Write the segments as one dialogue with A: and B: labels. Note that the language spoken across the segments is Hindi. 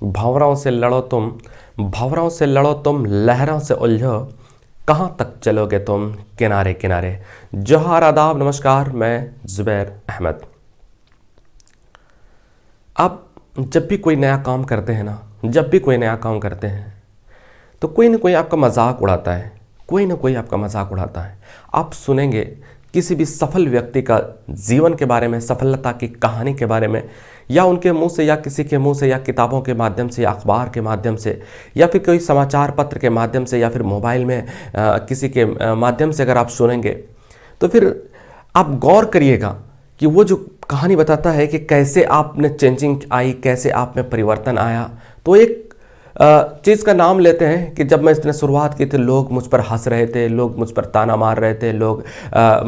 A: भंवरों से लड़ो तुम, भंवरों से लड़ो तुम, लहरों से उलझो, कहाँ तक चलोगे तुम किनारे किनारे। जोहार, आदाब, नमस्कार, मैं ज़ुबैर अहमद। आप जब भी कोई नया काम करते हैं ना, जब भी कोई नया काम करते हैं तो कोई ना कोई आपका मजाक उड़ाता है, कोई ना कोई आपका मजाक उड़ाता है। आप सुनेंगे किसी भी सफल व्यक्ति का जीवन के बारे में, सफलता की कहानी के बारे में, या उनके मुंह से या किसी के मुंह से या किताबों के माध्यम से या अखबार के माध्यम से या फिर कोई समाचार पत्र के माध्यम से या फिर मोबाइल में किसी के माध्यम से अगर आप सुनेंगे तो फिर आप गौर करिएगा कि वो जो कहानी बताता है कि कैसे आपने चेंजिंग आई, कैसे आप में परिवर्तन आया। तो एक चीज़ का नाम लेते हैं कि जब मैं इसने शुरुआत की थी लोग मुझ पर हंस रहे थे, लोग मुझ पर ताना मार रहे थे, लोग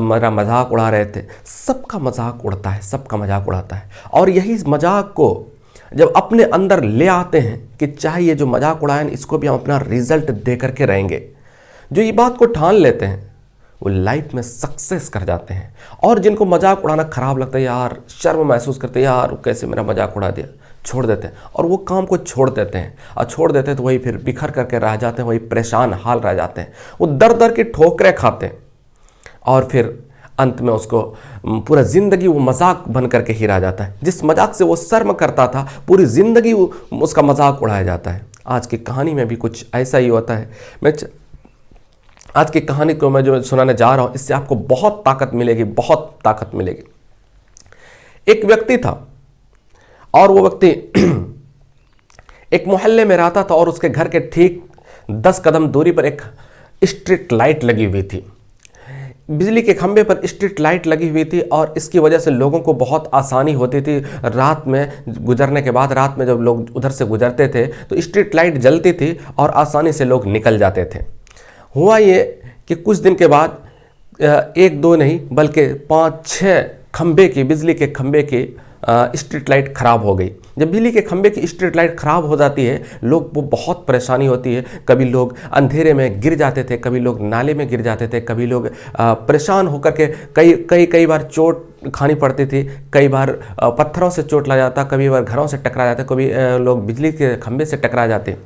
A: मेरा मजाक उड़ा रहे थे। सबका मजाक उड़ता है, सबका मजाक उड़ाता है। और यही मजाक को जब अपने अंदर ले आते हैं कि चाहे ये जो मजाक उड़ाएं इसको भी हम अपना रिजल्ट दे करके रहेंगे, जो ये बात को ठान लेते हैं वो लाइफ में सक्सेस कर जाते हैं। और जिनको मजाक उड़ाना ख़राब लगता है, यार शर्म महसूस करते हैं, यार कैसे मेरा मजाक उड़ा दिया, छोड़ देते हैं और वो काम को छोड़ देते हैं। और छोड़ देते हैं तो वही फिर बिखर करके रह जाते हैं, वही परेशान हाल रह जाते हैं। वो दर दर की ठोकरें खाते हैं और फिर अंत में उसको पूरा ज़िंदगी वो मजाक बन करके ही रह जाता है। जिस मजाक से वो शर्म करता था पूरी ज़िंदगी उसका मजाक उड़ाया जाता है। आज की कहानी में भी कुछ ऐसा ही होता है। आज की कहानी को मैं जो सुनाने जा रहा हूँ इससे आपको बहुत ताकत मिलेगी, बहुत ताकत मिलेगी। एक व्यक्ति था और वो व्यक्ति एक मोहल्ले में रहता था और उसके घर के ठीक 10 कदम दूरी पर एक स्ट्रीट लाइट लगी हुई थी। बिजली के खंभे पर स्ट्रीट लाइट लगी हुई थी और इसकी वजह से लोगों को बहुत आसानी होती थी। रात में गुजरने के बाद, रात में जब लोग उधर से गुजरते थे तो स्ट्रीट लाइट जलती थी और आसानी से लोग निकल जाते थे। हुआ ये कि कुछ दिन के बाद एक दो नहीं बल्कि 5-6 खंभे की, बिजली के खंभे की स्ट्रीट लाइट ख़राब हो गई। जब बिजली के खंभे की स्ट्रीट लाइट ख़राब हो जाती है लोग वो बहुत परेशानी होती है। कभी लोग अंधेरे में गिर जाते थे, कभी लोग नाले में गिर जाते थे, कभी लोग परेशान होकर के कई बार चोट खानी पड़ती थी, कई बार पत्थरों से चोट लग जाता, कभी बार घरों से टकरा जाते, कभी लोग बिजली के खंभे से टकरा जाते।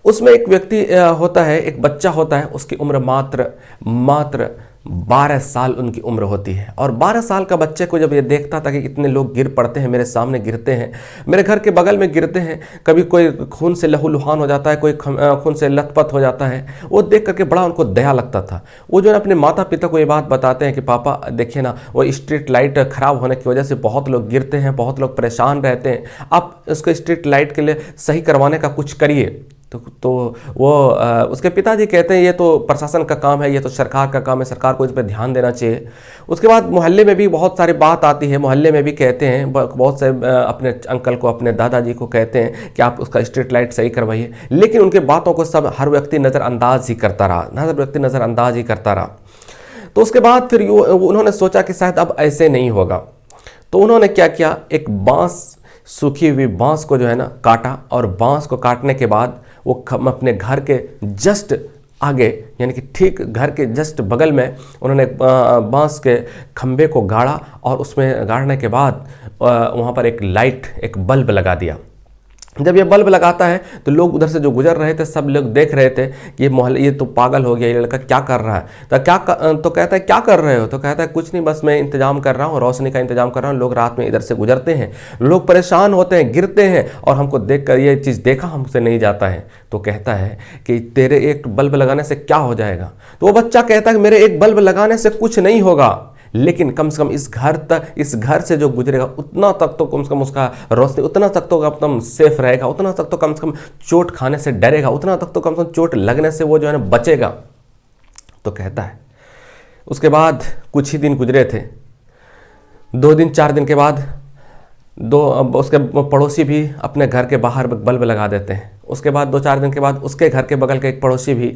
A: उसमें एक व्यक्ति होता है, एक बच्चा होता है, उसकी उम्र मात्र 12 साल उनकी उम्र होती है। और 12 साल का बच्चे को जब ये देखता था कि इतने लोग गिर पड़ते हैं, मेरे सामने गिरते हैं, मेरे घर के बगल में गिरते हैं, कभी कोई खून से लहूलुहान हो जाता है, कोई खून से लथपथ हो जाता है, वो देख करके बड़ा उनको दया लगता था। वो जो है अपने माता पिता को ये बात बताते हैं कि पापा देखिए ना, वो स्ट्रीट लाइट ख़राब होने की वजह से बहुत लोग गिरते हैं, बहुत लोग परेशान रहते हैं, आप इसको स्ट्रीट लाइट के लिए सही करवाने का कुछ करिए। तो वो उसके पिताजी कहते हैं ये तो प्रशासन का काम है, ये तो सरकार का काम है, सरकार को इस पर ध्यान देना चाहिए। उसके बाद मोहल्ले में भी बहुत सारी बात आती है, मोहल्ले में भी कहते हैं, बहुत से अपने अंकल को, अपने दादाजी को कहते हैं कि आप उसका स्ट्रीट लाइट सही करवाइए। लेकिन उनके बातों को सब हर व्यक्ति नज़रअंदाज ही करता रहा। तो उसके बाद फिर उन्होंने सोचा कि शायद अब ऐसे नहीं होगा। तो उन्होंने क्या किया, एक सूखी हुई बांस को जो है ना काटा, और बांस को काटने के बाद वो अपने घर के जस्ट आगे, यानी कि ठीक घर के जस्ट बगल में उन्होंने बांस के खंभे को गाड़ा और उसमें गाड़ने के बाद वहाँ पर एक बल्ब लगा दिया। जब ये बल्ब लगाता है तो लोग उधर से जो गुजर रहे थे सब लोग देख रहे थे कि ये तो पागल हो गया, ये लड़का क्या कर रहा है। तो कहता है क्या कर रहे हो? तो कहता है कुछ नहीं, बस मैं इंतजाम कर रहा हूँ, रोशनी का इंतजाम कर रहा हूँ। लोग रात में इधर से गुजरते हैं, लोग परेशान होते हैं, गिरते हैं, और हमको देख कर ये चीज़ देखा हमसे नहीं जाता है। तो कहता है कि तेरे एक बल्ब लगाने से क्या हो जाएगा? तो वो बच्चा कहता है कि मेरे एक बल्ब लगाने से कुछ नहीं होगा, लेकिन कम से कम इस घर से जो गुजरेगा उतना तक तो कम से कम उसका रोशनी, उतना तक तो एकदम सेफ रहेगा, उतना तक तो कम से कम चोट खाने से डरेगा, उतना तक तो कम से कम चोट लगने से वो जो है ना बचेगा। तो कहता है उसके बाद कुछ ही दिन गुजरे थे, 2 दिन 4 दिन के बाद उसके पड़ोसी भी अपने घर के बाहर बल्ब लगा देते हैं। उसके बाद 2-4 दिन के बाद उसके घर के बगल के एक पड़ोसी भी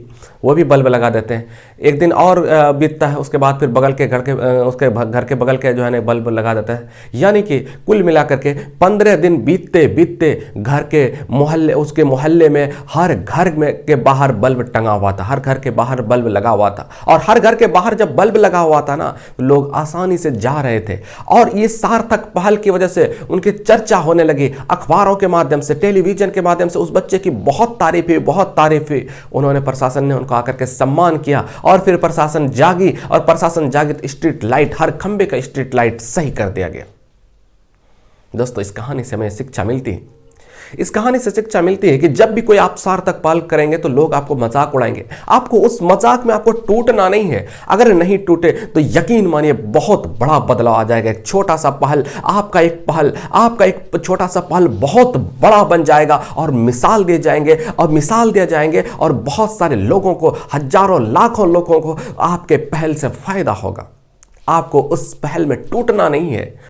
A: वो भी बल्ब लगा देते हैं। एक दिन और बीतता है, उसके बाद फिर बगल के घर के उसके घर के बगल के जो है ना बल्ब लगा देता है। यानी कि कुल मिलाकर के 15 दिन बीतते बीतते घर के मोहल्ले उसके मोहल्ले में हर घर में के बाहर बल्ब टंगा हुआ था, हर घर के बाहर बल्ब लगा हुआ था। और हर घर के बाहर जब बल्ब लगा हुआ था ना, लोग आसानी से जा रहे थे। और ये सार्थक पहल की वजह से उनकी चर्चा होने लगी, अखबारों के माध्यम से, टेलीविजन के माध्यम से उस बच्चे की बहुत तारीफ हुई, बहुत तारीफ हुई। उन्होंने प्रशासन ने उनको आकर के सम्मान किया और फिर प्रशासन जागी, और प्रशासन जागी तो स्ट्रीट लाइट, हर खंबे का स्ट्रीट लाइट सही कर दिया गया। दोस्तों, इस कहानी से हमें शिक्षा मिलती है, इस कहानी से शिक्षा मिलती है कि जब भी कोई आप सार्थक पहल करेंगे तो लोग आपको मजाक उड़ाएंगे। आपको उस मजाक में आपको टूटना नहीं है। अगर नहीं टूटे तो यकीन मानिए बहुत बड़ा बदलाव आ जाएगा। एक छोटा सा पहल, आपका एक छोटा सा पहल बहुत बड़ा बन जाएगा और मिसाल दिए जाएंगे और बहुत सारे लोगों को, हजारों लाखों लोगों को आपके पहल से फायदा होगा। आपको उस पहल में टूटना नहीं है।